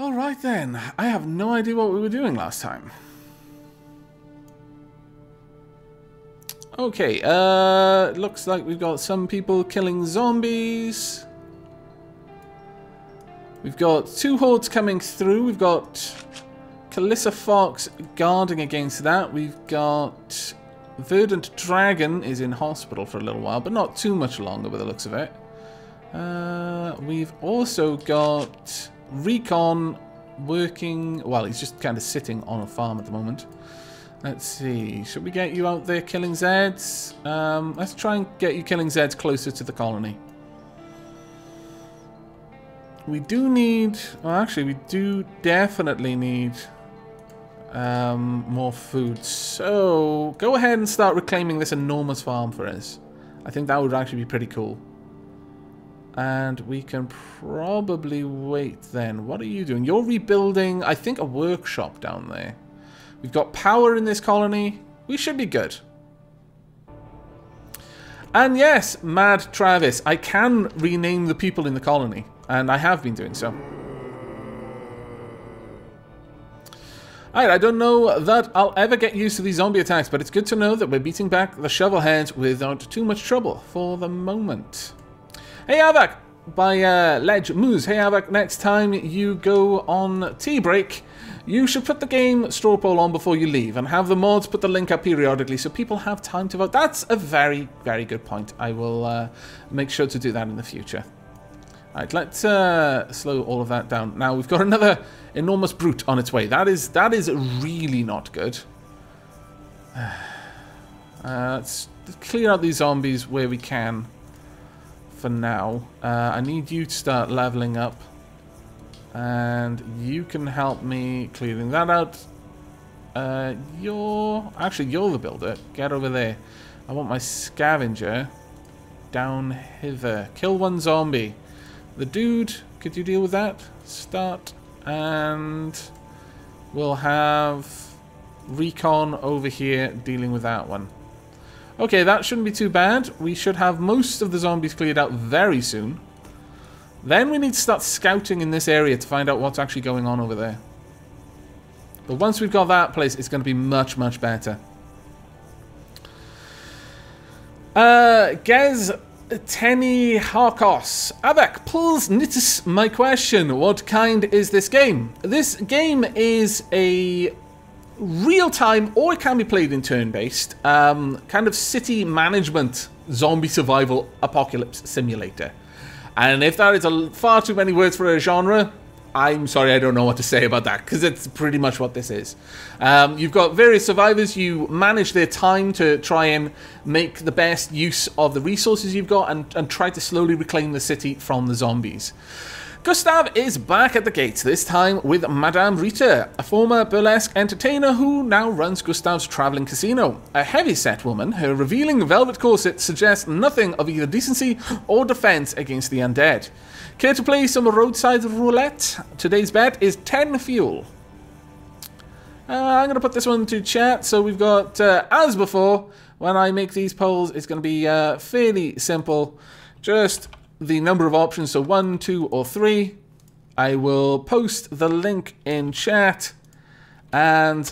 Alright then, I have no idea what we were doing last time. Okay, looks like we've got some people killing zombies. We've got 2 hordes coming through. We've got Calissa Fox guarding against that. We've got Verdant Dragon is in hospital for a little while, but not too much longer by the looks of it. We've also got Recon working... Well, he's just kind of sitting on a farm at the moment. Let's see. Should we get you out there killing Zeds? Let's try and get you killing Zeds closer to the colony. We do need... Well, actually, we do definitely need more food. So, go ahead and start reclaiming this enormous farm for us. I think that would actually be pretty cool. And we can probably wait then. What are you doing? You're rebuilding, I think, a workshop down there. We've got power in this colony. We should be good. And yes, Mad Travis, I can rename the people in the colony. And I have been doing so. Alright, I don't know that I'll ever get used to these zombie attacks, but it's good to know that we're beating back the Shovelheads without too much trouble for the moment. Hey Havok, by Ledge Moose. Hey Havok, next time you go on tea break, you should put the game straw poll on before you leave and have the mods put the link up periodically so people have time to vote. That's a very, very good point. I will make sure to do that in the future. Alright, let's slow all of that down. Now, we've got another enormous brute on its way. That is really not good. Let's clear out these zombies where we can for now. I need you to start leveling up. And you can help me clearing that out. You're the builder. Get over there. I want my scavenger down hither. Kill 1 zombie. The dude, could you deal with that? Start, and we'll have Recon over here dealing with that one. Okay, that shouldn't be too bad. We should have most of the zombies cleared out very soon. Then we need to start scouting in this area to find out what's actually going on over there. But once we've got that place, it's going to be much, much better. Gez Tenny Harkos. Havok, please notice my question. What kind is this game? This game is a real-time, or it can be played in turn-based, kind of city management zombie survival apocalypse simulator. And if that is far too many words for a genre, I'm sorry, I don't know what to say about that, because it's pretty much what this is. You've got various survivors. You manage their time to try and make the best use of the resources you've got and try to slowly reclaim the city from the zombies. Gustav is back at the gates, this time with Madame Rita, a former burlesque entertainer who now runs Gustav's traveling casino. A heavy-set woman, her revealing velvet corset suggests nothing of either decency or defense against the undead. Care to play some roadside roulette? Today's bet is 10 fuel. I'm going to put this one to chat. So we've got, as before, when I make these polls, it's going to be fairly simple. Just the number of options, so 1, 2, or 3. I will post the link in chat, and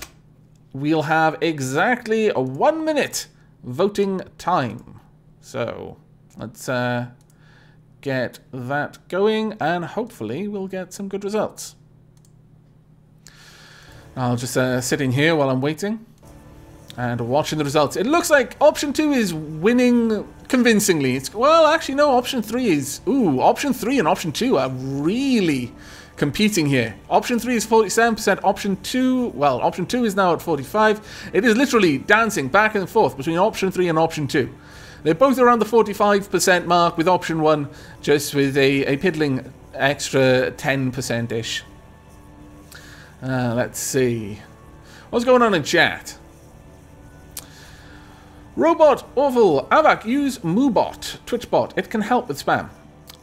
we'll have exactly a 1 minute voting time. So let's get that going, and hopefully we'll get some good results. I'll just sit in here while I'm waiting and watching the results. It looks like option 2 is winning convincingly. Well, actually, no, option 3 is... Ooh, option 3 and option 2 are really competing here. Option 3 is 47%. Option 2... Well, option 2 is now at 45. It is literally dancing back and forth between option 3 and option 2. They're both around the 45% mark, with option 1 just with a piddling extra 10%-ish. Let's see. What's going on in chat? Robot Awful. Havok, use Moobot, Twitchbot. It can help with spam.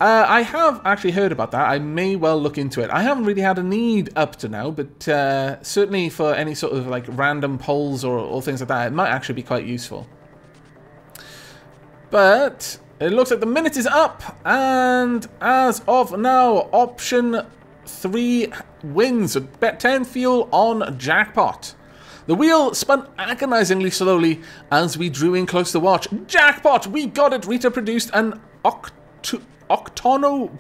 I have actually heard about that. I may well look into it. I haven't really had a need up to now, but certainly for any sort of like random polls or things like that, it might actually be quite useful. But it looks like the minute is up, and as of now, option 3 wins. Bet 10 fuel on Jackpot. The wheel spun agonizingly slowly as we drew in close to watch. Jackpot! We got it! Rita produced an Octono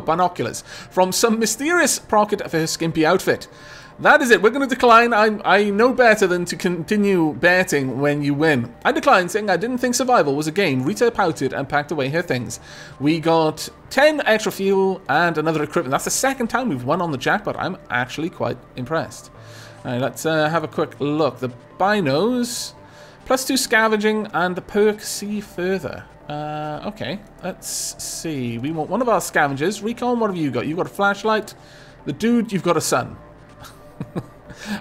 binoculars from some mysterious pocket of her skimpy outfit. That is it. We're going to decline. I know better than to continue betting when you win. I declined, saying I didn't think survival was a game. Rita pouted and packed away her things. We got 10 extra fuel and another equipment. That's the second time we've won on the jackpot. I'm actually quite impressed. All right, let's have a quick look. The binos, +2 scavenging, and the perk see further. Okay, let's see. We want one of our scavengers. Recon, what have you got? You've got a flashlight. The dude, you've got a sun.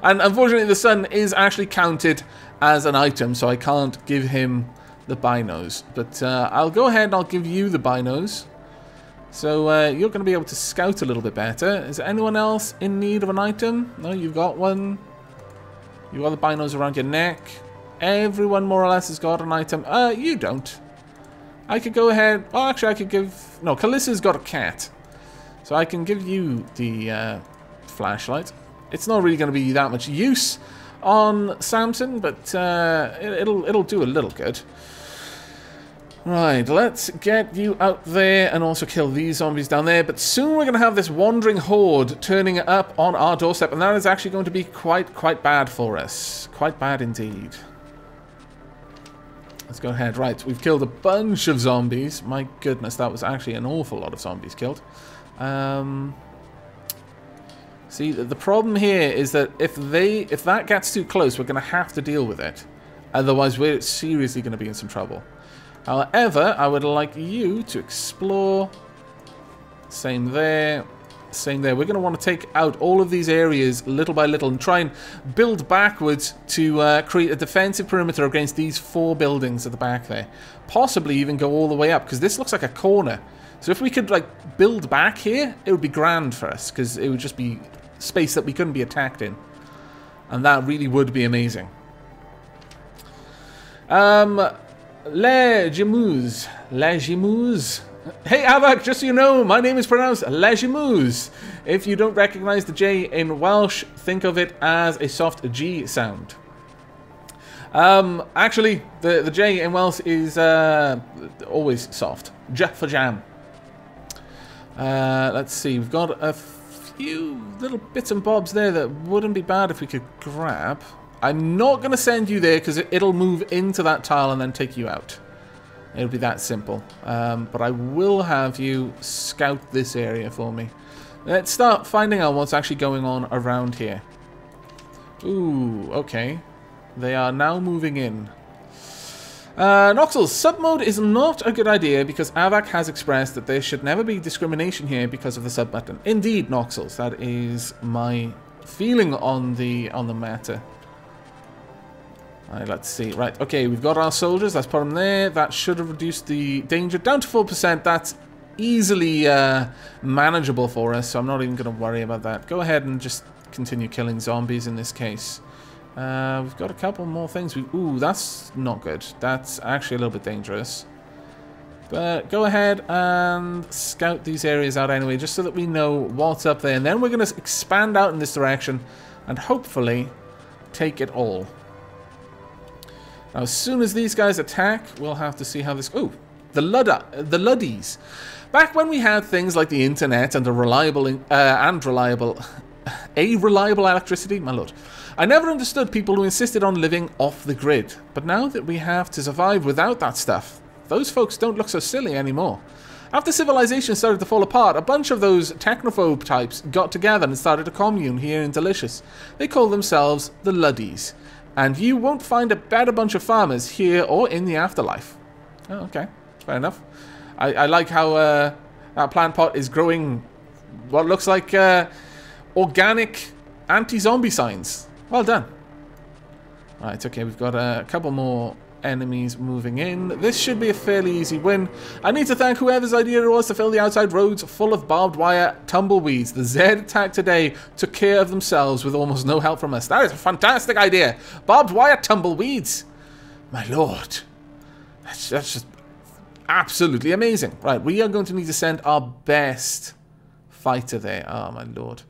And unfortunately the sun is actually counted as an item, so I can't give him the binos. But I'll go ahead and I'll give you the binos. So you're going to be able to scout a little bit better. Is there anyone else in need of an item? No, you've got one. You've got the binos around your neck. Everyone more or less has got an item. You don't. I could go ahead. Oh, actually I could give... No, Kalissa's got a cat. So I can give you the flashlight. It's not really going to be that much use on Samson, but it'll do a little good. Right, let's get you out there and also kill these zombies down there. But soon we're going to have this wandering horde turning up on our doorstep, and that is actually going to be quite bad for us. Quite bad indeed. Let's go ahead. Right, we've killed a bunch of zombies. My goodness, that was actually an awful lot of zombies killed. See, the problem here is that if that gets too close, we're going to have to deal with it. Otherwise, we're seriously going to be in some trouble. However, I would like you to explore. Same there. Same there. We're going to want to take out all of these areas little by little and try and build backwards to create a defensive perimeter against these 4 buildings at the back there. Possibly even go all the way up, because this looks like a corner. So if we could like build back here, it would be grand for us, because it would just be space that we couldn't be attacked in. And that really would be amazing. Legimous. Hey Avak, just so you know, my name is pronounced Legimous. If you don't recognize the J in Welsh, think of it as a soft G sound. Actually, the J in Welsh is always soft. J for jam. Let's see, we've got a few little bits and bobs there that wouldn't be bad if we could grab. I'm not going to send you there because it'll move into that tile and then take you out. It'll be that simple. But I will have you scout this area for me. Let's start finding out what's actually going on around here. Ooh, okay. They are now moving in. Noxels, sub-mode is not a good idea because Avak has expressed that there should never be discrimination here because of the sub button. Indeed, Noxels, that is my feeling on the matter. Alright, let's see. Right, okay, we've got our soldiers. Let's put them there. That should have reduced the danger down to 4%. That's easily manageable for us, so I'm not even going to worry about that. Go ahead and just continue killing zombies in this case. We've got a couple more things. Ooh, that's not good. That's actually a little bit dangerous. But go ahead and scout these areas out anyway, just so that we know what's up there. And then we're going to expand out in this direction and hopefully take it all. Now, as soon as these guys attack, we'll have to see how this... Oh, the Luddies. Back when we had things like the internet and reliable electricity, my lord. I never understood people who insisted on living off the grid. But now that we have to survive without that stuff, those folks don't look so silly anymore. After civilization started to fall apart, a bunch of those technophobe types got together and started a commune here in Delicious. They call themselves the Luddies. And you won't find a better bunch of farmers here or in the afterlife. Oh, okay. Fair enough. I like how that plant pot is growing what looks like organic anti-zombie signs. Well done. Right, okay, we've got a couple more enemies moving in. This should be a fairly easy win. I need to thank whoever's idea it was to fill the outside roads full of barbed wire tumbleweeds. The Z attack today took care of themselves with almost no help from us. That is a fantastic idea. Barbed wire tumbleweeds. My lord. That's just absolutely amazing. Right, we are going to need to send our best fighter there. Oh, my lord.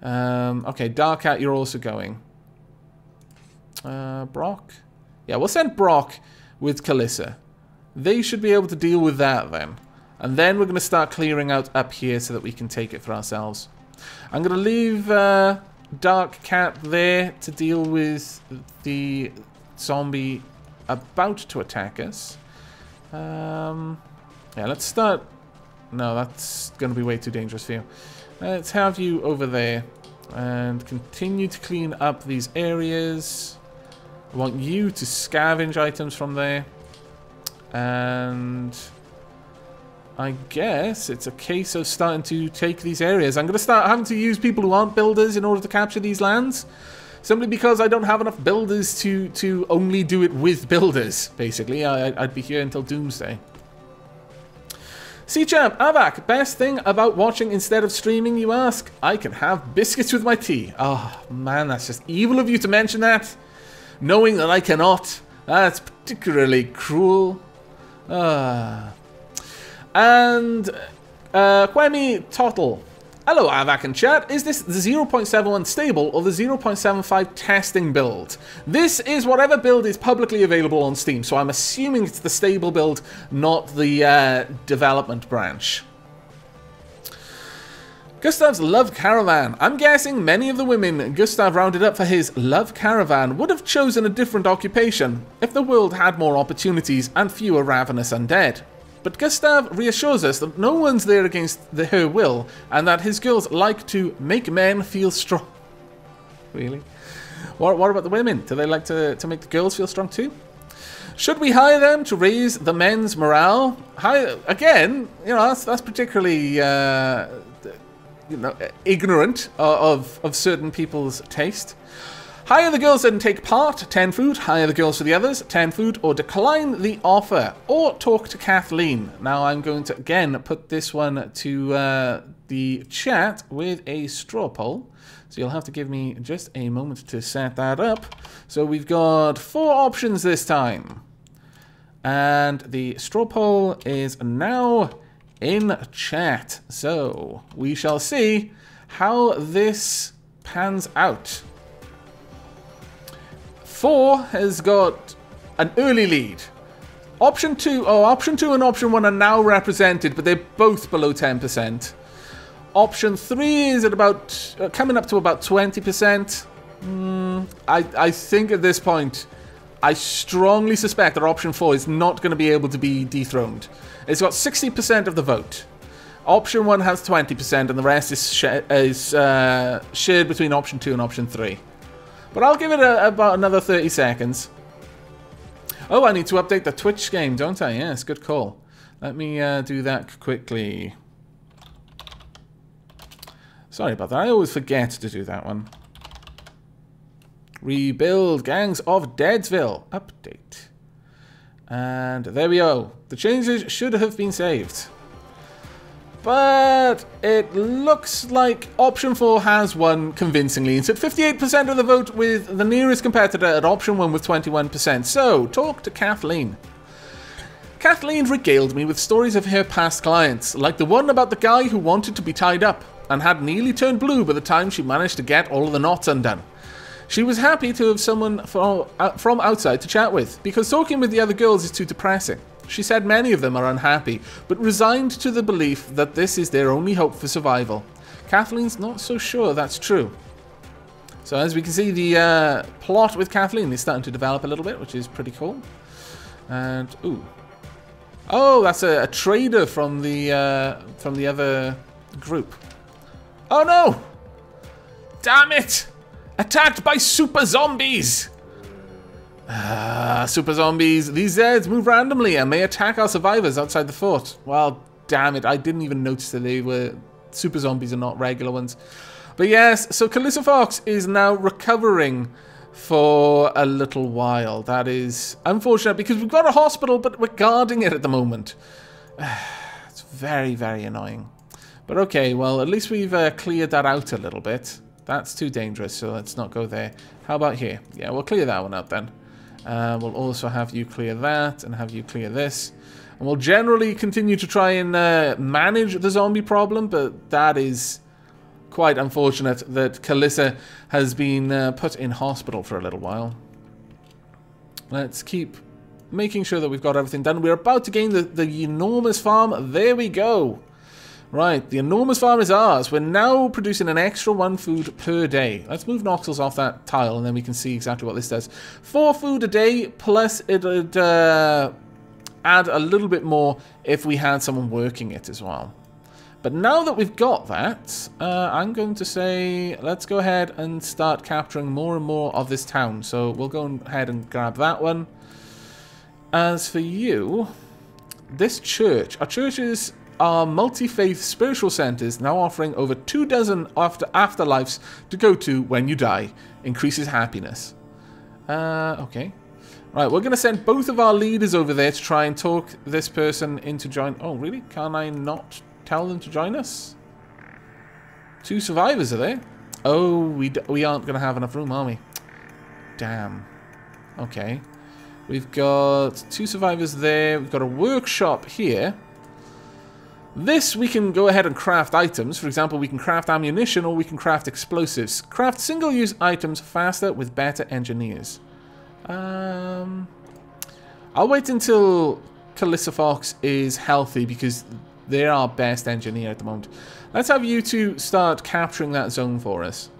Okay, Darkat, you're also going. Brock? Yeah, we'll send Brock with Kalissa. They should be able to deal with that then. And then we're going to start clearing out up here so that we can take it for ourselves. I'm going to leave Dark Cat there to deal with the zombie about to attack us. Yeah, let's start... No, that's going to be way too dangerous for you. Let's have you over there and continue to clean up these areas. I want you to scavenge items from there. And I guess it's a case of starting to take these areas. I'm going to start having to use people who aren't builders in order to capture these lands. Simply because I don't have enough builders to only do it with builders, basically. I'd be here until doomsday. C-Champ, Avak, best thing about watching instead of streaming, you ask? I can have biscuits with my tea. Oh, man, that's just evil of you to mention that. Knowing that I cannot. That's particularly cruel. And Kwemi Tottle. Hello, Avak and chat. Is this the 0.71 stable or the 0.75 testing build? This is whatever build is publicly available on Steam, so I'm assuming it's the stable build, not the development branch. Gustav's Love Caravan. I'm guessing many of the women Gustav rounded up for his Love Caravan would have chosen a different occupation if the world had more opportunities and fewer ravenous undead. But Gustav reassures us that no one's there against her will, and that his girls like to make men feel strong. Really? What about the women? Do they like to make the girls feel strong too? Should we hire them to raise the men's morale? Again, you know, that's particularly ignorant of certain people's taste. Hire the girls and take part, 10 food. Hire the girls for the others, 10 food. Or decline the offer. Or talk to Kathleen. Now I'm going to, again, put this one to the chat with a straw poll. So you'll have to give me just a moment to set that up. So we've got 4 options this time. And the straw poll is now in chat. So we shall see how this pans out. 4 has got an early lead. Option 2 and option 1 are now represented, but they're both below 10%. Option 3 is at about coming up to about 20%. I think at this point, I strongly suspect that option 4 is not going to be able to be dethroned. It's got 60% of the vote. Option 1 has 20%, and the rest is shared between option 2 and option 3. But I'll give it about another 30 seconds. Oh, I need to update the Twitch game, don't I? Yes, good call. Let me do that quickly. Sorry about that. I always forget to do that one. Rebuild Gangs of Deadsville. Update. And there we go. The changes should have been saved. But it looks like option 4 has won convincingly. It's at 58% of the vote, with the nearest competitor at option 1 with 21%. So, talk to Kathleen. Kathleen regaled me with stories of her past clients, like the one about the guy who wanted to be tied up and had nearly turned blue by the time she managed to get all of the knots undone. She was happy to have someone from outside to chat with, because talking with the other girls is too depressing. She said many of them are unhappy, but resigned to the belief that this is their only hope for survival. Kathleen's not so sure that's true. So as we can see, the plot with Kathleen is starting to develop a little bit, which is pretty cool. And, ooh. Oh, that's a trader from the other group. Oh no! Damn it! Attacked by super zombies! Super zombies. These Zeds move randomly and may attack our survivors outside the fort. Well, damn it. I didn't even notice that they were super zombies and not regular ones. But yes, so Kalissa Fox is now recovering for a little while. That is unfortunate because we've got a hospital, but we're guarding it at the moment. It's very, very annoying. But okay, well, at least we've cleared that out a little bit. That's too dangerous, so let's not go there. How about here? Yeah, we'll clear that one out then. We'll also have you clear that and have you clear this. And we'll generally continue to try and manage the zombie problem, but that is quite unfortunate that Calissa has been put in hospital for a little while. Let's keep making sure that we've got everything done. We're about to gain the enormous farm. There we go. Right, the enormous farm is ours. We're now producing an extra 1 food per day. Let's move Noxels off that tile, and then we can see exactly what this does. 4 food a day, plus it would add a little bit more if we had someone working it as well. But now that we've got that, I'm going to say let's go ahead and start capturing more and more of this town. So we'll go ahead and grab that one. As for you, this church, our churches are multi-faith spiritual centers now offering over 24 afterlives to go to when you die. Increases happiness. Okay. Right, we're going to send both of our leaders over there to try and talk this person into join. Oh, really? Can I not tell them to join us? 2 survivors are there. Oh, we aren't going to have enough room, are we? Damn. Okay. We've got 2 survivors there. We've got a workshop here. This we can go ahead and craft items. For example, we can craft ammunition or we can craft explosives. Craft single-use items faster with better engineers. I'll wait until Calissa Fox is healthy because they're our best engineer at the moment. Let's have you two start capturing that zone for us.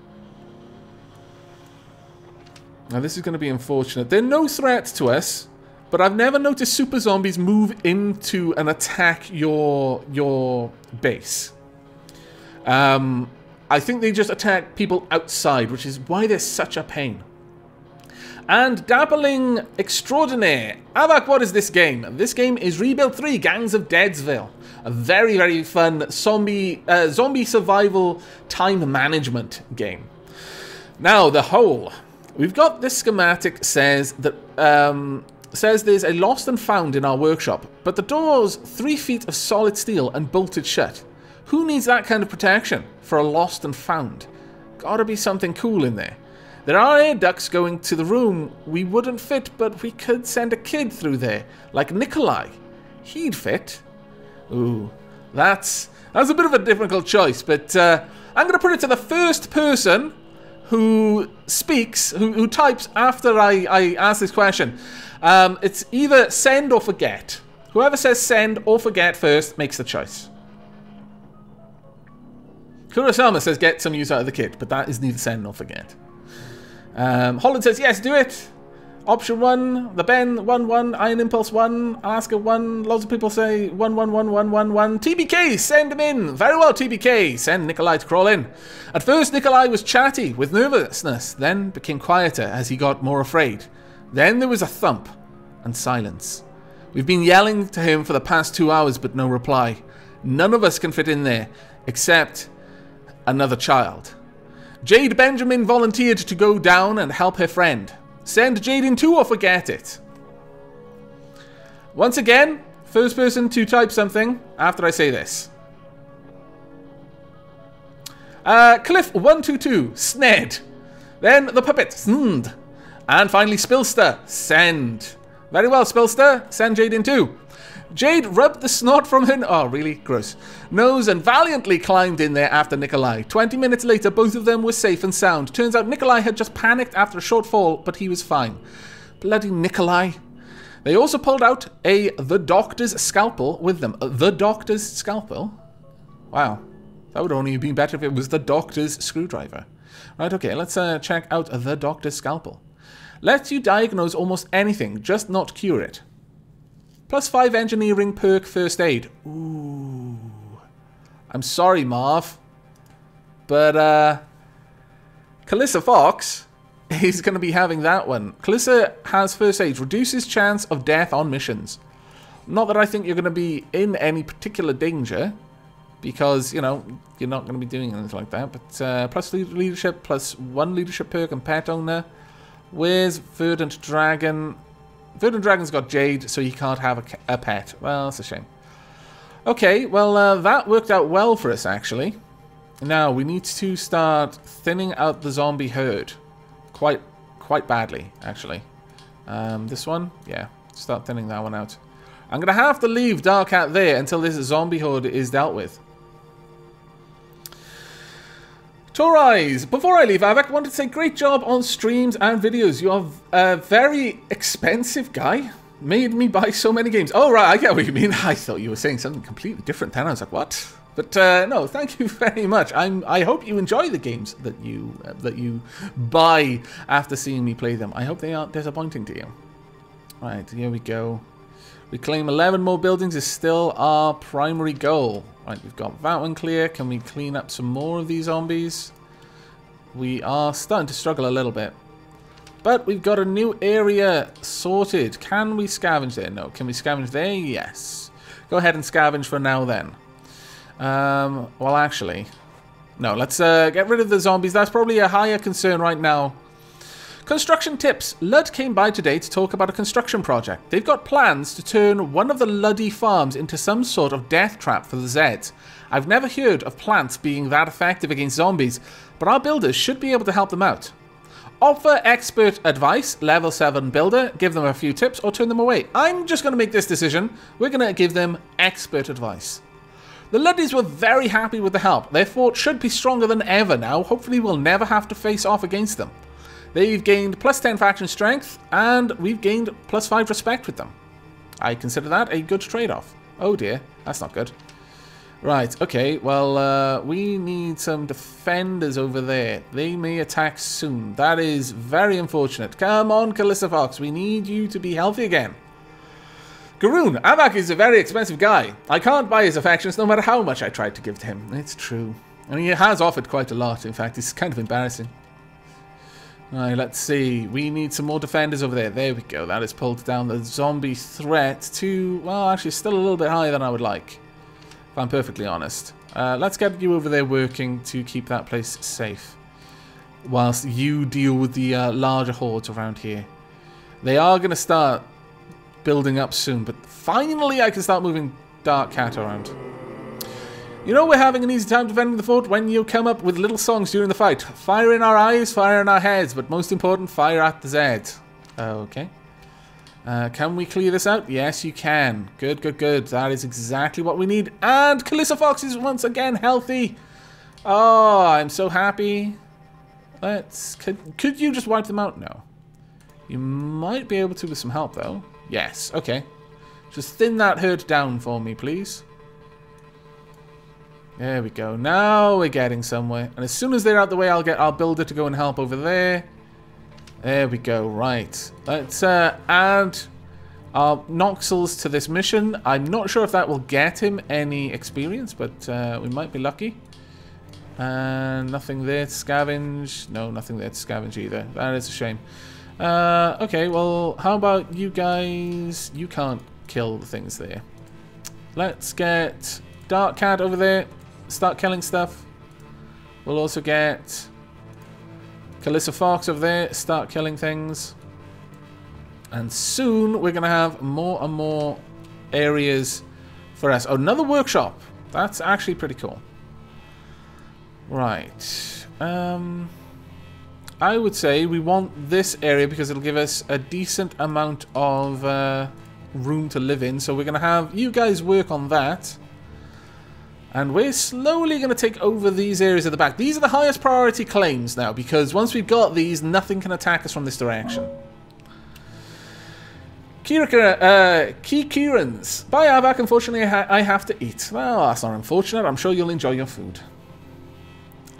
Now this is going to be unfortunate. They're no threat to us. But I've never noticed super zombies move into and attack your base. I think they just attack people outside, which is why they're such a pain. And Dappling Extraordinaire. Avak, what is this game? This game is Rebuild 3, Gangs of Deadsville. A very, very fun zombie survival time management game. Now, the whole. We've got this schematic says that... says there's a lost and found in our workshop, but the door's 3 feet of solid steel and bolted shut. Who needs that kind of protection for a lost and found? Gotta be something cool in there. There are air ducts going to the room we wouldn't fit, but we could send a kid through there, like Nikolai. He'd fit. Ooh, that's a bit of a difficult choice, but I'm gonna put it to the first person who speaks, who types after I ask this question. It's either send or forget. Whoever says send or forget first makes the choice. Kurosama says get some use out of the kit, but that is neither send nor forget. Holland says yes, do it. Option 1, the Ben 1-1, Iron Impulse 1, Alaska 1. Lots of people say 1-1-1-1-1-1. TBK, send him in. Very well, TBK. Send Nikolai to crawl in. At first, Nikolai was chatty with nervousness, then became quieter as he got more afraid. Then there was a thump and silence. We've been yelling to him for the past 2 hours, but no reply. None of us can fit in there, except another child. Jade Benjamin volunteered to go down and help her friend. Send Jade in too or forget it. Once again, first person to type something after I say this. Cliff122, Sned. Then the puppet, Snd. And finally Spilster, send. Very well, Spilster, send Jade in too. Jade rubbed the snot from her, oh really, gross, nose and valiantly climbed in there after Nikolai. 20 minutes later, both of them were safe and sound. Turns out Nikolai had just panicked after a short fall, but he was fine. Bloody Nikolai. They also pulled out the Doctor's scalpel with them. The Doctor's scalpel? Wow. That would only have been better if it was the Doctor's screwdriver. Right, okay, let's check out the Doctor's scalpel. Lets you diagnose almost anything, just not cure it. +5 engineering perk first aid. Ooh. I'm sorry, Marv. But, Calissa Fox is going to be having that one. Calissa has first aid. Reduces chance of death on missions. Not that I think you're going to be in any particular danger. Because, you know, you're not going to be doing anything like that. But, plus leadership, +1 leadership perk and pet owner. Where's Verdant Dragon? Verdant Dragon's got Jade, so he can't have a pet. Well, that's a shame. Okay, well, that worked out well for us, actually. Now, we need to start thinning out the zombie herd. Quite badly, actually. This one? Yeah, start thinning that one out. I'm going to have to leave Dark Cat there until this zombie horde is dealt with. Torais, before I leave, Avak, I wanted to say great job on streams and videos. You are a very expensive guy. Made me buy so many games. Oh, right, I get what you mean. I thought you were saying something completely different then. I was like, what? But no, thank you very much. I hope you enjoy the games that you buy after seeing me play them. I hope they aren't disappointing to you. Right, here we go. Reclaim 11 more buildings is still our primary goal. Right, we've got that one clear. Can we clean up some more of these zombies? We are starting to struggle a little bit. But we've got a new area sorted. Can we scavenge there? No. Can we scavenge there? Yes. Go ahead and scavenge for now then. Well, actually, no. Let's get rid of the zombies. That's probably a higher concern right now. Construction tips. Lud came by today to talk about a construction project. They've got plans to turn one of the Luddy farms into some sort of death trap for the Zeds. I've never heard of plants being that effective against zombies, but our builders should be able to help them out. Offer expert advice, level 7 builder, give them a few tips or turn them away. I'm just going to make this decision. We're going to give them expert advice. The Luddies were very happy with the help. Their fort should be stronger than ever now. Hopefully we'll never have to face off against them. They've gained plus 10 faction strength, and we've gained plus 5 respect with them. I consider that a good trade-off. Oh dear, that's not good. Right, okay, well, we need some defenders over there. They may attack soon. That is very unfortunate. Come on, Calista Fox, we need you to be healthy again. Garoon, Avak is a very expensive guy. I can't buy his affections no matter how much I tried to give to him. It's true. And he has offered quite a lot, in fact. It's kind of embarrassing. Alright, let's see. We need some more defenders over there. There we go. That has pulled down the zombie threat to, well, actually still a little bit higher than I would like, if I'm perfectly honest. Let's get you over there working to keep that place safe, whilst you deal with the larger hordes around here. They are going to start building up soon, but finally I can start moving Dark Cat around. You know we're having an easy time defending the fort when you come up with little songs during the fight. Fire in our eyes, fire in our heads, but most important, fire at the Zed. Okay. Can we clear this out? Yes, you can. Good, good, good. That is exactly what we need. And Calista Fox is once again healthy. Oh, I'm so happy. Could you just wipe them out? No. You might be able to with some help, though. Yes, okay. Just thin that herd down for me, please. There we go. Now we're getting somewhere. And as soon as they're out the way, I'll get our builder to go and help over there. There we go. Right. Let's add our Noxels to this mission. I'm not sure if that will get him any experience, but we might be lucky. Nothing there to scavenge. No, nothing there to scavenge either. That is a shame. Okay, well, how about you guys? You can't kill the things there. Let's get Dark Cat over there. Start killing stuff. We'll also get Calista Fox over there. Start killing things. And soon we're going to have more and more areas for us. Oh, another workshop. That's actually pretty cool. Right. I would say we want this area because it'll give us a decent amount of room to live in. So we're going to have you guys work on that. And we're slowly going to take over these areas at the back. These are the highest priority claims now, because once we've got these, nothing can attack us from this direction. Kikirans. Bye, Avak. Unfortunately, I have to eat. Well, that's not unfortunate. I'm sure you'll enjoy your food.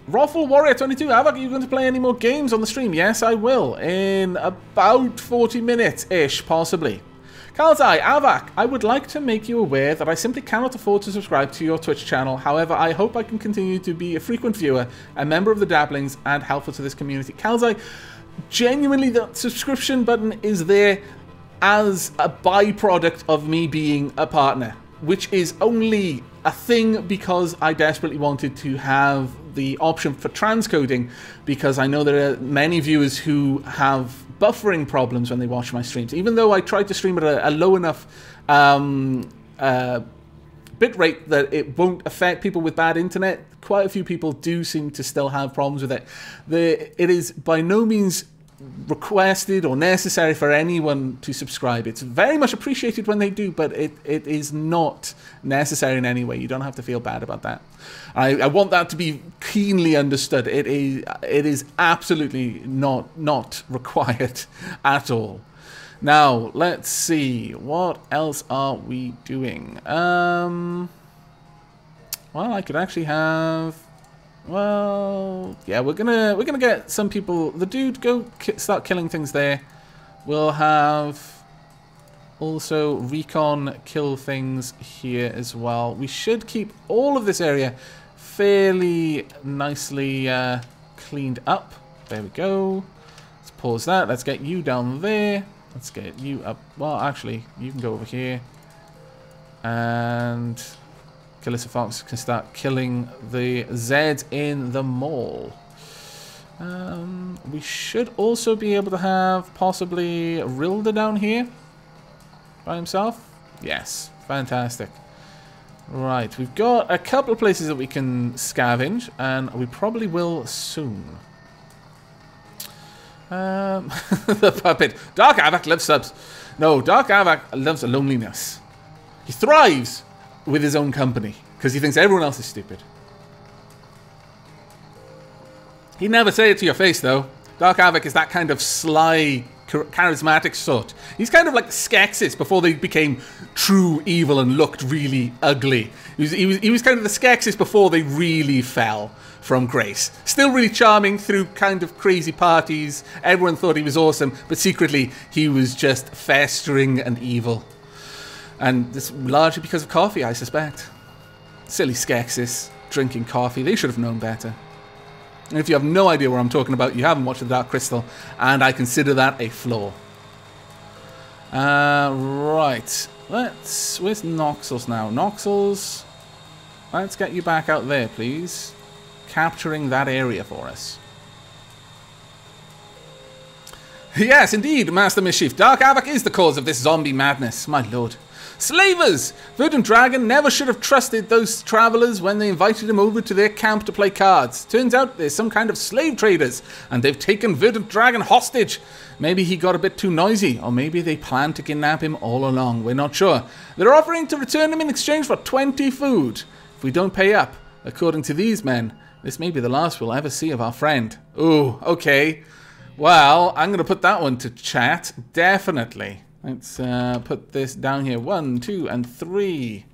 Raffle Warrior 22. Avak, are you going to play any more games on the stream? Yes, I will. In about 40 minutes-ish, possibly. Kalzai, Avak, I would like to make you aware that I simply cannot afford to subscribe to your Twitch channel. However, I hope I can continue to be a frequent viewer, a member of the Dabblings, and helpful to this community. Kalzai, genuinely, the subscription button is there as a byproduct of me being a partner, which is only a thing because I desperately wanted to have the option for transcoding, because I know there are many viewers who have buffering problems when they watch my streams. Even though I tried to stream at a low enough bitrate that it won't affect people with bad internet, quite a few people do seem to still have problems with it. It is by no means requested or necessary for anyone to subscribe. It's very much appreciated when they do, but it is not necessary in any way. You don't have to feel bad about that. I want that to be keenly understood. It is absolutely not required at all. Now, let's see. What else are we doing? Well, I could actually have... Well, yeah, we're gonna get some people. The dude, go start killing things there. We'll have also recon kill things here as well. We should keep all of this area fairly nicely cleaned up. There we go. Let's pause that. Let's get you down there. Let's get you up. Well, actually, you can go over here. And Calista Fox can start killing the Zeds in the mall. We should also be able to have possibly Rilda down here by himself. Yes, fantastic. Right, we've got a couple of places that we can scavenge, and we probably will soon. The puppet. Dark Havoc loves subs. No, Dark Havoc loves loneliness. He thrives with his own company because he thinks everyone else is stupid. He'd never say it to your face, though. Dark Havoc is that kind of sly, charismatic sort. He's kind of like Skeksis before they became true evil and looked really ugly. He was kind of the Skeksis before they really fell from grace. Still really charming through kind of crazy parties. Everyone thought he was awesome, but secretly he was just festering and evil. And this largely because of coffee, I suspect. Silly Skeksis drinking coffee. They should have known better. And if you have no idea what I'm talking about, you haven't watched The Dark Crystal, and I consider that a flaw. Right. Where's Noxels now? Noxels, let's get you back out there, please. Capturing that area for us. Yes, indeed, Master Mischief. Dark Havoc is the cause of this zombie madness, my lord. Slavers! Verdant Dragon never should have trusted those travelers when they invited him over to their camp to play cards. Turns out there's some kind of slave traders, and they've taken Verdant Dragon hostage. Maybe he got a bit too noisy, or maybe they planned to kidnap him all along. We're not sure. They're offering to return him in exchange for 20 food. If we don't pay up, according to these men, this may be the last we'll ever see of our friend. Ooh, okay. Well, I'm going to put that one to chat. Definitely. Let's put this down here. 1, 2, and 3.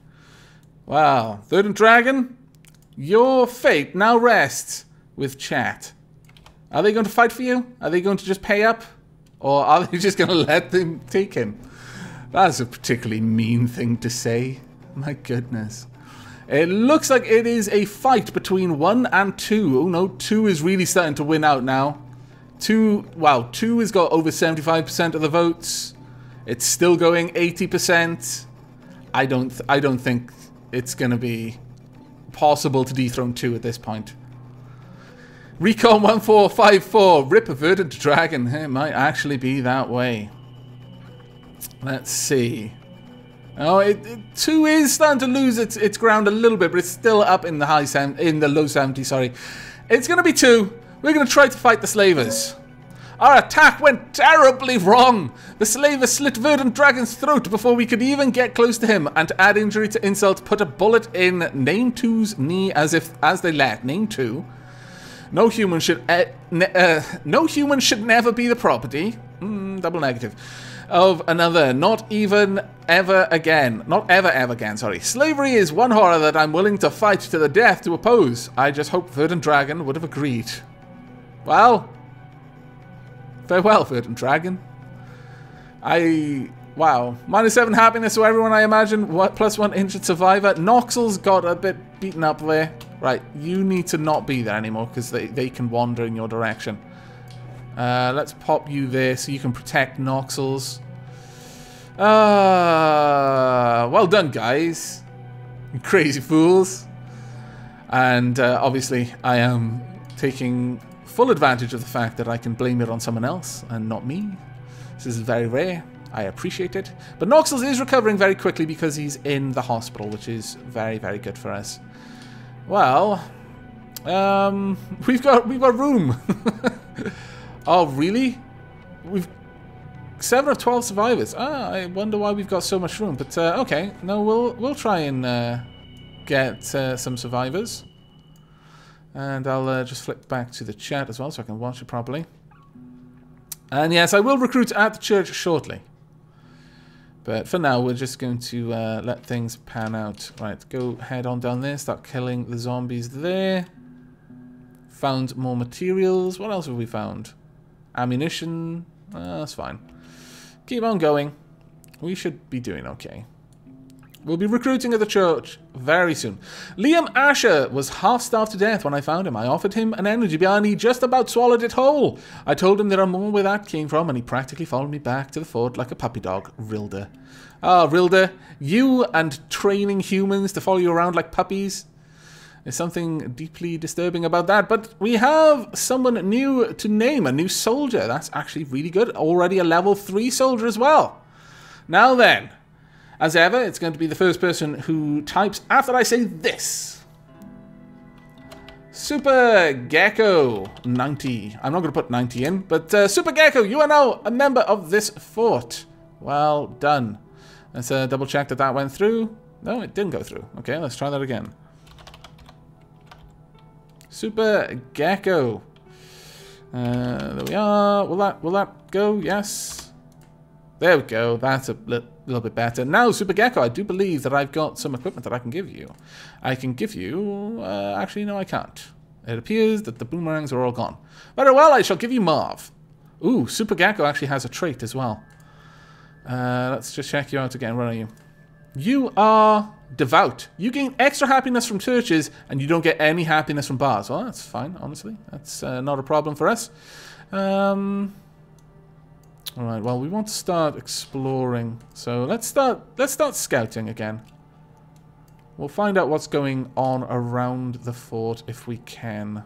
Wow. Verdant Dragon, your fate now rests with chat. Are they going to fight for you? Are they going to just pay up? Or are they just going to let them take him? That's a particularly mean thing to say. My goodness. It looks like it is a fight between 1 and 2. Oh no, 2 is really starting to win out now. 2 has got over 75% of the votes. It's still going 80%. I don't think it's going to be possible to dethrone 2 at this point. Recon 1454, rip a Verdant Dragon. It might actually be that way. Let's see. Oh, 2 is starting to lose its ground a little bit, but it's still up in the low 70s. Sorry, it's going to be 2. We're going to try to fight the slavers. Our attack went terribly wrong. The slaver slit Verdant Dragon's throat before we could even get close to him, and to add injury to insult, put a bullet in Name 2's knee as they let. Name 2. No human should never be the property. Double negative. Of another, not even ever again. Not ever again, sorry. Slavery is one horror that I'm willing to fight to the death to oppose. I just hope Verdant Dragon would have agreed. Well, farewell, Verdant Dragon. Wow. -7 happiness to everyone, I imagine. What, +1 injured survivor. Noxel's got a bit beaten up there. Right, you need to not be there anymore because they can wander in your direction. Let's pop you there so you can protect Noxels. Well done, guys. You crazy fools. And obviously, I am taking full advantage of the fact that I can blame it on someone else and not me. This is very rare. I appreciate it. But Noxels is recovering very quickly because he's in the hospital, which is very, very good for us. Well, we've got room. Oh, really? we've 7 of 12 survivors. Ah, I wonder why we've got so much room. But okay, no, we'll try and get some survivors. And I'll just flip back to the chat as well so I can watch it properly. And yes, I will recruit at the church shortly. But for now, we're just going to let things pan out. Right, go head on down there, start killing the zombies there. Found more materials. What else have we found? Ammunition. That's fine. Keep on going. We should be doing okay. We'll be recruiting at the church very soon. Liam Asher was half-starved to death when I found him. I offered him an energy bar and he just about swallowed it whole. I told him there are more where that came from and he practically followed me back to the fort like a puppy dog. Rilda. Ah, Rilda, you and training humans to follow you around like puppies. There's something deeply disturbing about that, but we have someone new to name, a new soldier. That's actually really good. Already a level 3 soldier as well. Now then, as ever, it's going to be the first person who types after I say this. Super Gecko 90. I'm not going to put 90 in, but Super Gecko, you are now a member of this fort. Well done. Let's double check that that went through. No, it didn't go through. Okay, let's try that again. Super Gecko. There we are. Will that go? Yes. There we go. That's a little bit better. Now, Super Gecko, I do believe that I've got some equipment that I can give you. I can give you... actually, no, I can't. It appears that the boomerangs are all gone. Very well, I shall give you Marv. Ooh, Super Gecko actually has a trait as well. Let's just check you out again. Where are you? You are devout. You gain extra happiness from churches, and you don't get any happiness from bars. Well, that's fine, honestly. That's not a problem for us. Alright, well, we want to start exploring. So let's start scouting again. We'll find out what's going on around the fort if we can.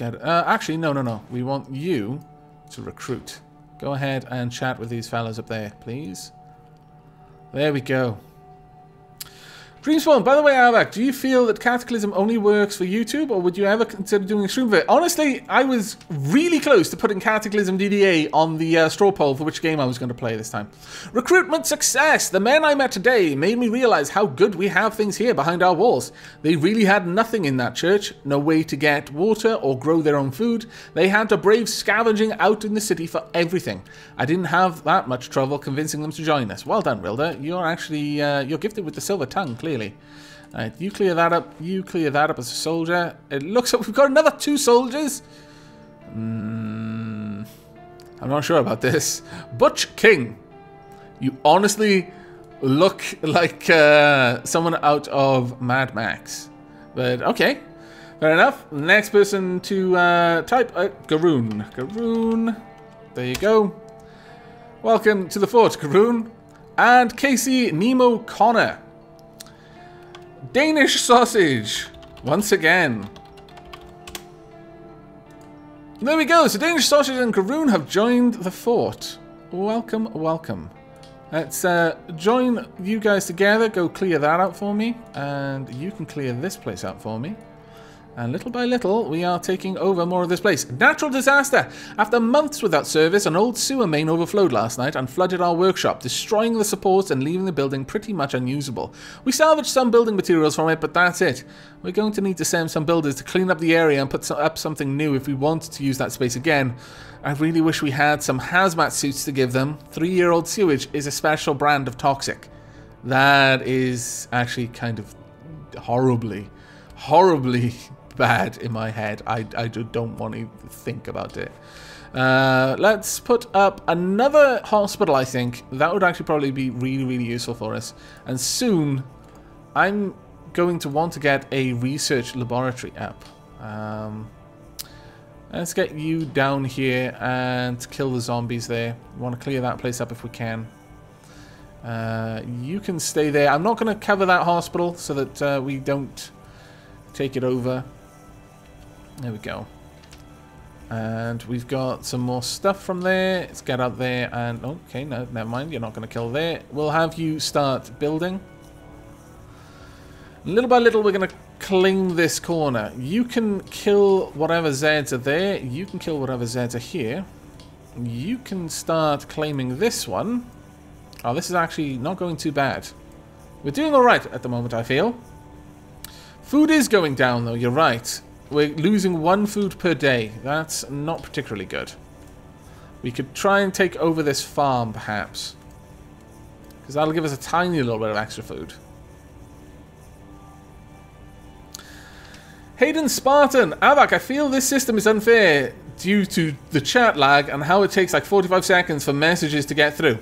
Actually, no. We want you to recruit. Go ahead and chat with these fellas up there, please. There we go. Dreamspawn, by the way, Avak, do you feel that Cataclysm only works for YouTube, or would you ever consider doing a stream of it? Honestly, I was really close to putting Cataclysm DDA on the straw poll for which game I was going to play this time. Recruitment success! The men I met today made me realize how good we have things here behind our walls. They really had nothing in that church, no way to get water or grow their own food. They had to brave scavenging out in the city for everything. I didn't have that much trouble convincing them to join us. Well done, Rilda. You're actually, you're gifted with the silver tongue, clearly. Alright, you clear that up. You clear that up as a soldier. It looks like we've got another 2 soldiers. I'm not sure about this. Butch King. You honestly look like someone out of Mad Max. But okay. Fair enough. Next person to type. Garoon. Garoon. There you go. Welcome to the fort, Garoon. And Casey Nemo Connor. Danish sausage, once again. There we go, so Danish sausage and Garoon have joined the fort. Welcome, welcome. Let's join you guys together, go clear that out for me, and you can clear this place out for me. And little by little, we are taking over more of this place. Natural disaster! After months without service, an old sewer main overflowed last night and flooded our workshop, destroying the supports and leaving the building pretty much unusable. We salvaged some building materials from it, but that's it. We're going to need to send some builders to clean up the area and put up something new if we want to use that space again. I really wish we had some hazmat suits to give them. 3-year-old sewage is a special brand of toxic. That is actually kind of horribly bad in my head. I don't want to think about it. Let's put up another hospital, I think. That would actually probably be really useful for us. And soon, I'm going to want to get a research laboratory up. Let's get you down here and kill the zombies there. We want to clear that place up if we can. You can stay there. I'm not going to cover that hospital so that we don't take it over. There we go. And we've got some more stuff from there. Let's get up there and... okay, no, never mind. You're not going to kill there. We'll have you start building. Little by little, we're going to claim this corner. You can kill whatever Zeds are there. You can kill whatever Zeds are here. You can start claiming this one. Oh, this is actually not going too bad. We're doing alright at the moment, I feel. Food is going down, though, you're right. We're losing 1 food per day. That's not particularly good. We could try and take over this farm, perhaps. Because that'll give us a tiny little bit of extra food. Hayden Spartan, Avak, I feel this system is unfair due to the chat lag and how it takes like 45 seconds for messages to get through.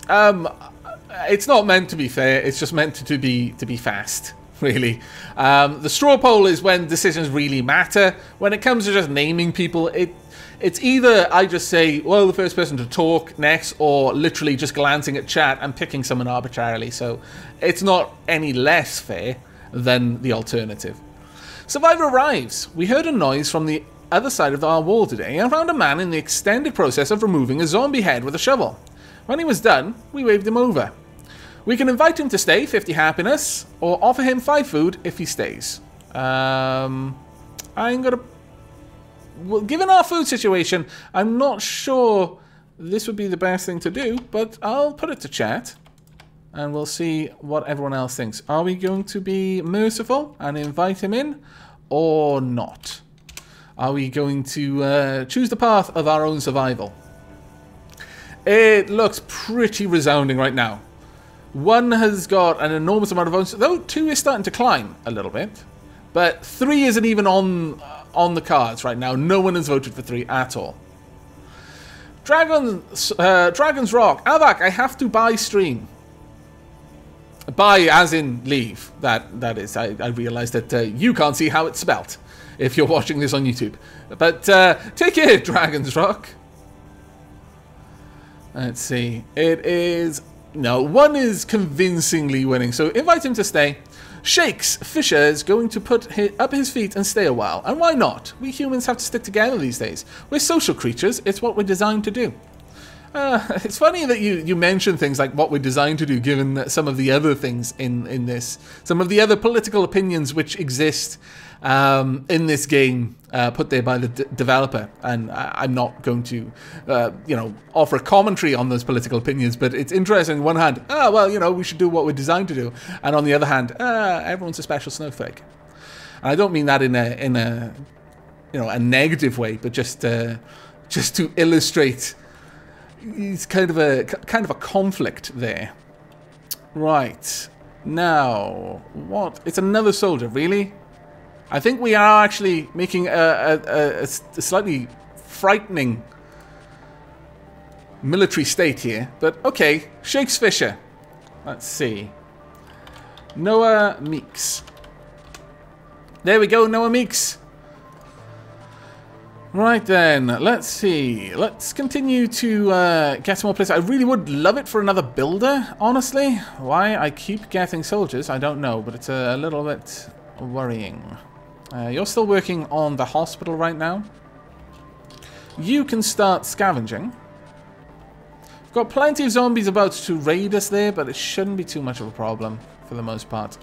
It's not meant to be fair, it's just meant to be fast, really. The straw poll is when decisions really matter. When it comes to just naming people, it's either I just say, well, the first person to talk next, or literally just glancing at chat and picking someone arbitrarily. So it's not any less fair than the alternative. Survivor arrives. We heard a noise from the other side of our wall today and found a man in the extended process of removing a zombie head with a shovel. When he was done, we waved him over. We can invite him to stay, 50 happiness, or offer him 5 food if he stays. I'm gonna... Well, given our food situation, I'm not sure this would be the best thing to do, but I'll put it to chat. And we'll see what everyone else thinks. Are we going to be merciful and invite him in? Or not? Are we going to choose the path of our own survival? It looks pretty resounding right now. 1 has got an enormous amount of votes, though 2 is starting to climb a little bit. But 3 isn't even on the cards right now. No one has voted for 3 at all. Dragon's Rock. Avak, I have to buy stream. Buy as in leave. That is. I realised that you can't see how it's spelt if you're watching this on YouTube. But take care, Dragon's Rock. Let's see. It is... No, 1 is convincingly winning, so invite him to stay. Shakes Fisher is going to put up his feet and stay a while. And why not? We humans have to stick together these days. We're social creatures. It's what we're designed to do. It's funny that you mention things like what we're designed to do, given some of the other things in this, some of the other political opinions which exist in this game, put there by the developer. And I'm not going to, offer a commentary on those political opinions, but it's interesting. On one hand, well, we should do what we're designed to do, and on the other hand, everyone's a special snowflake. And I don't mean that in a negative way, but just to illustrate. It's kind of a conflict there. Right. Now, what? It's another soldier, really? I think we are actually making a slightly frightening military state here. But, okay. Shakes Fisher. Let's see. Noah Meeks. There we go, Noah Meeks. Right then, let's see. Let's continue to get some more places. I really would love it for another builder, honestly. Why I keep getting soldiers, I don't know, but it's a little bit worrying. You're still working on the hospital right now. You can start scavenging. We've got plenty of zombies about to raid us there, but it shouldn't be too much of a problem for the most part.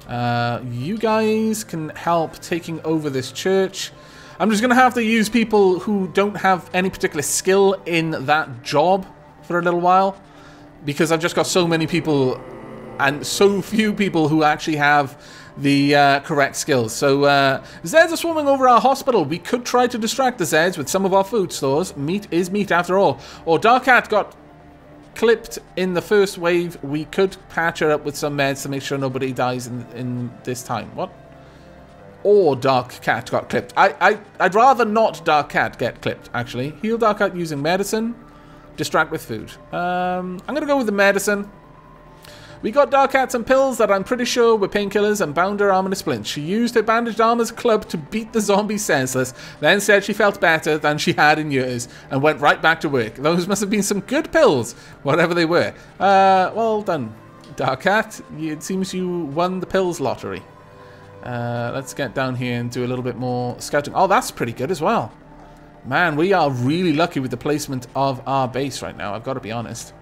You guys can help taking over this church. I'm just going to have to use people who don't have any particular skill in that job for a little while. Because I've just got so many people and so few people who actually have the correct skills. So, Zeds are swarming over our hospital. We could try to distract the Zeds with some of our food stores. Meat is meat after all. Or Darkhat got clipped in the first wave. We could patch her up with some meds to make sure nobody dies in this time. What? Or Darkhat got clipped. I'd rather not Darkhat get clipped, actually. Heal Darkhat using medicine. Distract with food. I'm going to go with the medicine. We got Darkhat some pills that I'm pretty sure were painkillers and bound her arm in a splint. She used her bandaged arm as a club to beat the zombie senseless, then said she felt better than she had in years, and went right back to work. Those must have been some good pills, whatever they were. Well done, Darkhat. It seems you won the pills lottery. Let's get down here and do a little bit more scouting. Oh, that's pretty good as well. Man, we are really lucky with the placement of our base right now, I've got to be honest.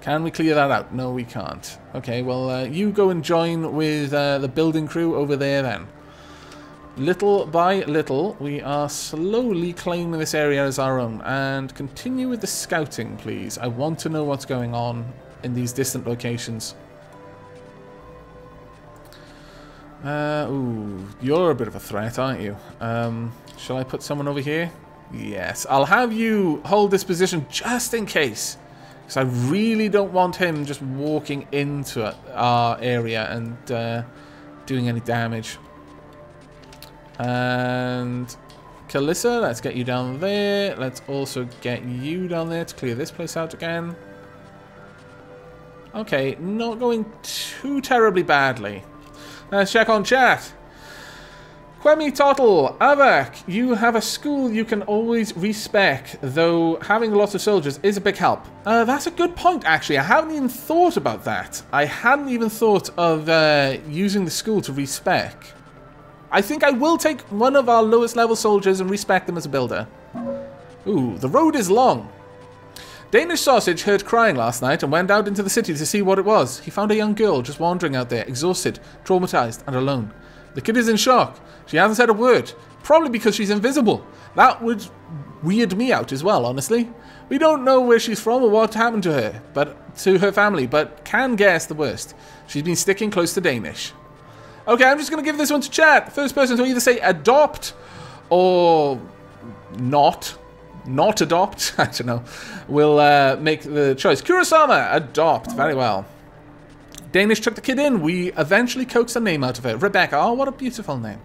Can we clear that out? No, we can't. Okay, well, you go and join with the building crew over there then. Little by little, we are slowly claiming this area as our own. And continue with the scouting, please. I want to know what's going on in these distant locations. Ooh, you're a bit of a threat, aren't you? Shall I put someone over here? Yes, I'll have you hold this position just in case. Because I really don't want him just walking into our area and doing any damage. And Kalissa, let's get you down there. Let's also get you down there to clear this place out again. Okay, not going too terribly badly. Let's check on chat. Kwemi Tottle, Avak, you have a school you can always respec, though having lots of soldiers is a big help. That's a good point, actually. I haven't even thought about that. I hadn't even thought of using the school to respec. I think I will take one of our lowest level soldiers and respec them as a builder. Ooh, the road is long. Danish Sausage heard crying last night and went out into the city to see what it was. He found a young girl just wandering out there, exhausted, traumatized, and alone. The kid is in shock. She hasn't said a word, probably because she's invisible. That would weird me out as well, honestly. We don't know where she's from or what happened to her, but to her family, but can guess the worst. She's been sticking close to Danish. Okay, I'm just going to give this one to chat. First person to either say adopt or not adopt. I don't know. We'll make the choice. Kurosama, adopt. Very well. Danish took the kid in. We eventually coaxed a name out of her. Rebecca. Oh, what a beautiful name.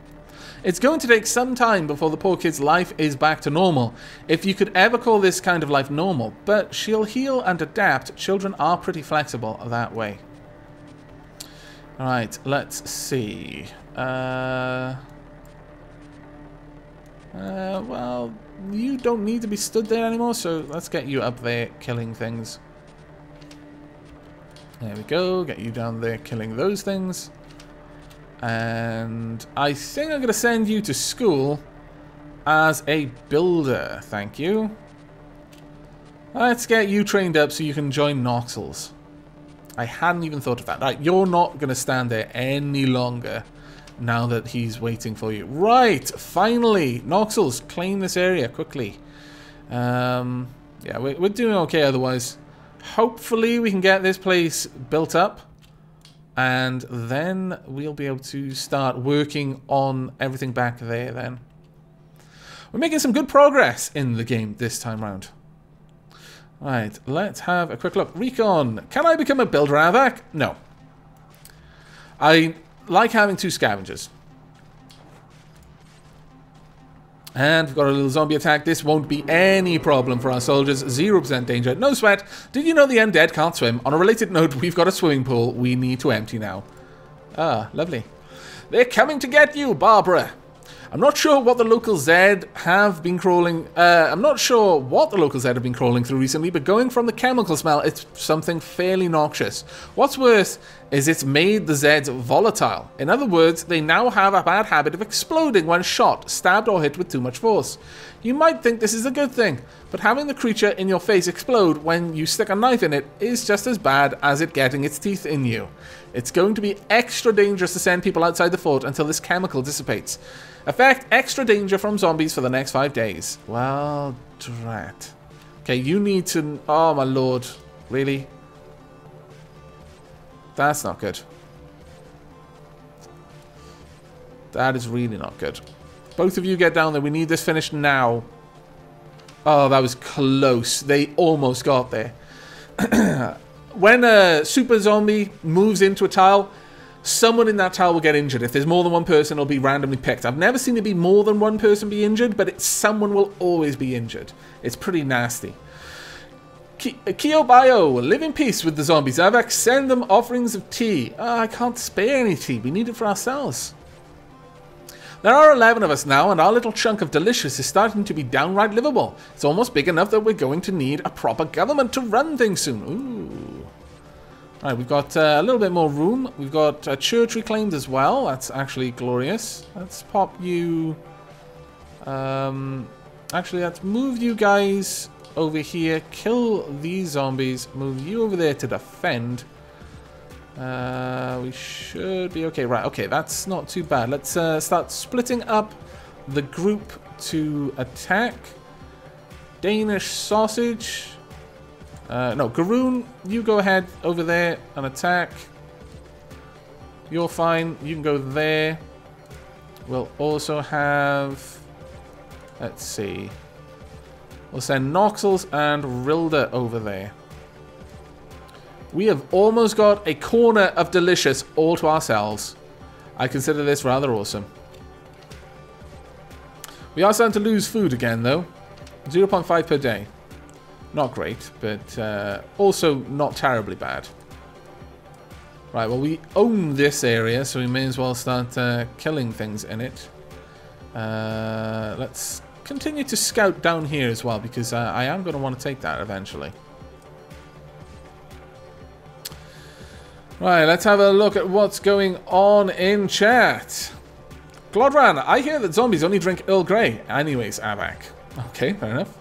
It's going to take some time before the poor kid's life is back to normal, if you could ever call this kind of life normal. But she'll heal and adapt. Children are pretty flexible that way. Alright, let's see. Well, you don't need to be stood there anymore, so let's get you up there killing things. There we go, get you down there killing those things. And I think I'm going to send you to school as a builder, thank you. Let's get you trained up so you can join Noxels. I hadn't even thought of that. Right, you're not going to stand there any longer now that he's waiting for you. Right, finally, Noxels, claim this area quickly. Yeah, we're doing okay otherwise. Hopefully we can get this place built up, and then we'll be able to start working on everything back there then. We're making some good progress in the game this time round. Right, let's have a quick look. Recon. Can I become a builder, Avak? No. I like having 2 scavengers. And we've got a little zombie attack. This won't be any problem for our soldiers. 0% danger. No sweat. Did you know the undead can't swim? On a related note, we've got a swimming pool we need to empty now. Ah, lovely. They're coming to get you, Barbara. I'm not sure what the local Zed have been crawling. I'm not sure what the local Zed have been crawling through recently, but going from the chemical smell, it's something fairly noxious. What's worse is it's made the Zeds volatile. In other words, they now have a bad habit of exploding when shot, stabbed, or hit with too much force. You might think this is a good thing, but having the creature in your face explode when you stick a knife in it is just as bad as it getting its teeth in you. It's going to be extra dangerous to send people outside the fort until this chemical dissipates. Effect, extra danger from zombies for the next 5 days. Well, drat. Okay, you need to... Oh, my lord. Really? That's not good. That is really not good. Both of you get down there. We need this finished now. Oh, that was close. They almost got there. When a super zombie moves into a tile, someone in that tile will get injured. If there's more than one person, it'll be randomly picked. I've never seen it be more than one person be injured, but someone will always be injured. It's pretty nasty. Kiobio, live in peace with the zombies. Avak, send them offerings of tea. I can't spare any tea. We need it for ourselves. There are 11 of us now, and our little chunk of delicious is starting to be downright livable. It's almost big enough that we're going to need a proper government to run things soon. Ooh. Alright, we've got a little bit more room. We've got a church reclaimed as well. That's actually glorious. Let's pop you... actually, let's move you guys over here. Kill these zombies. Move you over there to defend. We should be okay. Right, okay, that's not too bad. Let's start splitting up the group to attack. Danish sausage. No, Garoon, you go ahead over there and attack. You're fine. You can go there. We'll also have... Let's see. We'll send Noxels and Rilda over there. We have almost got a corner of delicious all to ourselves. I consider this rather awesome. We are starting to lose food again, though. 0.5 per day. Not great, but also not terribly bad. Right, well, we own this area, so we may as well start killing things in it. Let's continue to scout down here as well, because I am going to want to take that eventually. Right, let's have a look at what's going on in chat. Glodran, I hear that zombies only drink Earl Grey. Anyways, Avak. Okay, fair enough.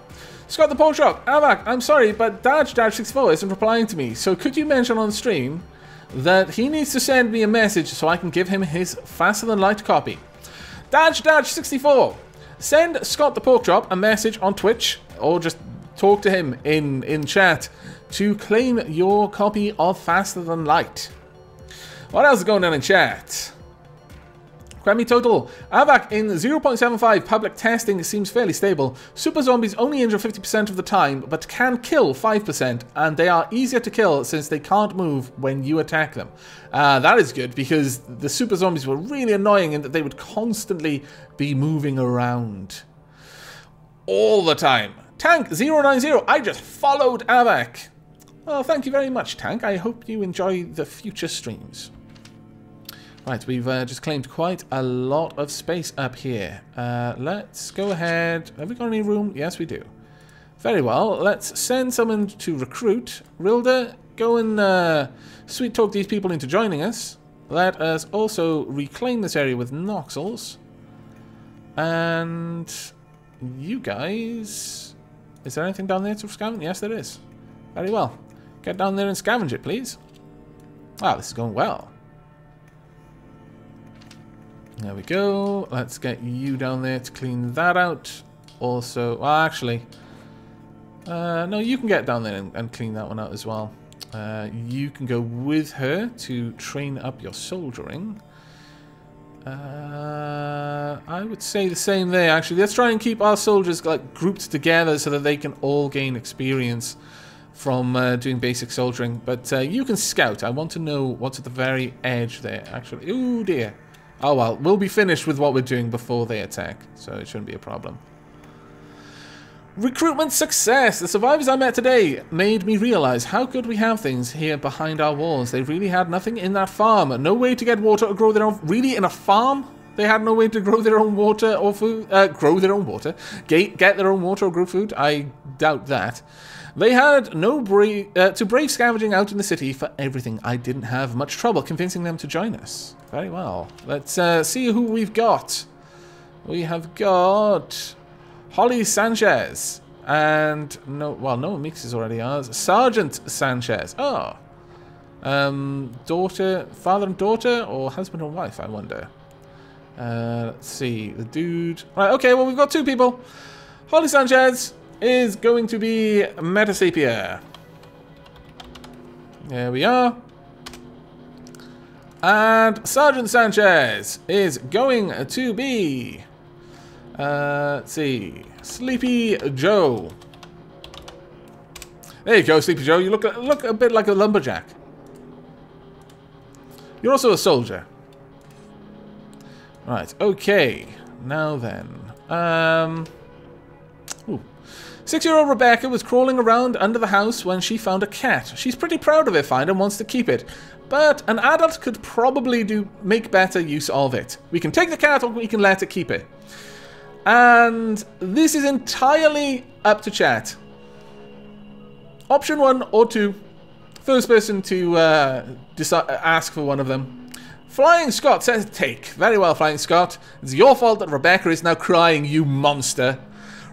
Scott the Pork Shop, Avak, I'm sorry, but Daj-64 isn't replying to me, so could you mention on stream that he needs to send me a message so I can give him his Faster Than Light copy? Daj-64, send Scott the Pork Chop a message on Twitch, or just talk to him in chat to claim your copy of Faster Than Light. What else is going on in chat? Grammy Total, Avak in 0.75 public testing seems fairly stable. Super zombies only injure 50% of the time, but can kill 5%, and they are easier to kill since they can't move when you attack them. That is good, because the super zombies were really annoying in that they would constantly be moving around. All the time. Tank 090, I just followed Avak. Well, thank you very much, Tank. I hope you enjoy the future streams. Right, we've just claimed quite a lot of space up here. Let's go ahead. Have we got any room? Yes, we do. Very well. Let's send someone to recruit. Rilda, go and sweet talk these people into joining us. Let us also reclaim this area with Noxels. And you guys... Is there anything down there to scavenge? Yes, there is. Very well. Get down there and scavenge it, please. Wow, this is going well. There we go. Let's get you down there to clean that out. Also, well, actually, no, you can get down there and clean that one out as well. You can go with her to train up your soldiering. I would say the same there, actually. Let's try and keep our soldiers like grouped together so that they can all gain experience from doing basic soldiering. But you can scout. I want to know what's at the very edge there, actually. Ooh, dear. Oh well, we'll be finished with what we're doing before they attack, so it shouldn't be a problem. Recruitment success! The survivors I met today made me realize how good we have things here behind our walls. They really had nothing in that farm. No way to get water or grow their own... Really? In a farm? They had no way to grow their own water or food? Grow their own water? Get their own water or grow food? I doubt that. They had no to brave scavenging out in the city for everything. I didn't have much trouble convincing them to join us. Very well. Let's see who we've got. We have got Holly Sanchez and no Meeks is already ours. Sergeant Sanchez. Oh, daughter, father and daughter, or husband and wife? I wonder. Let's see the dude. Right. Okay. Well, we've got two people. Holly Sanchez is going to be Metasapia. There we are. And Sergeant Sanchez is going to be... let's see. Sleepy Joe. There you go, Sleepy Joe. You look a bit like a lumberjack. You're also a soldier. Right, okay. Now then. Ooh. 6-year-old Rebecca was crawling around under the house when she found a cat. She's pretty proud of her find and wants to keep it. But an adult could probably make better use of it. We can take the cat or we can let it keep it. And this is entirely up to chat. Option 1 or 2. First person to ask for one of them. Flying Scott says take. Very well, Flying Scott. It's your fault that Rebecca is now crying, you monster.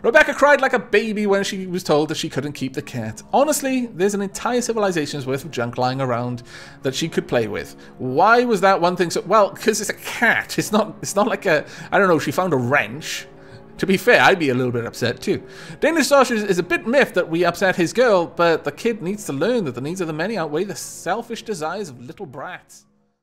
Rebecca cried like a baby when she was told that she couldn't keep the cat. Honestly, there's an entire civilization's worth of junk lying around that she could play with. Why was that one thing so... Well, because it's a cat. It's not like a... I don't know, she found a wrench. To be fair, I'd be a little bit upset too. Danish Sausage is a bit miffed that we upset his girl, but the kid needs to learn that the needs of the many outweigh the selfish desires of little brats.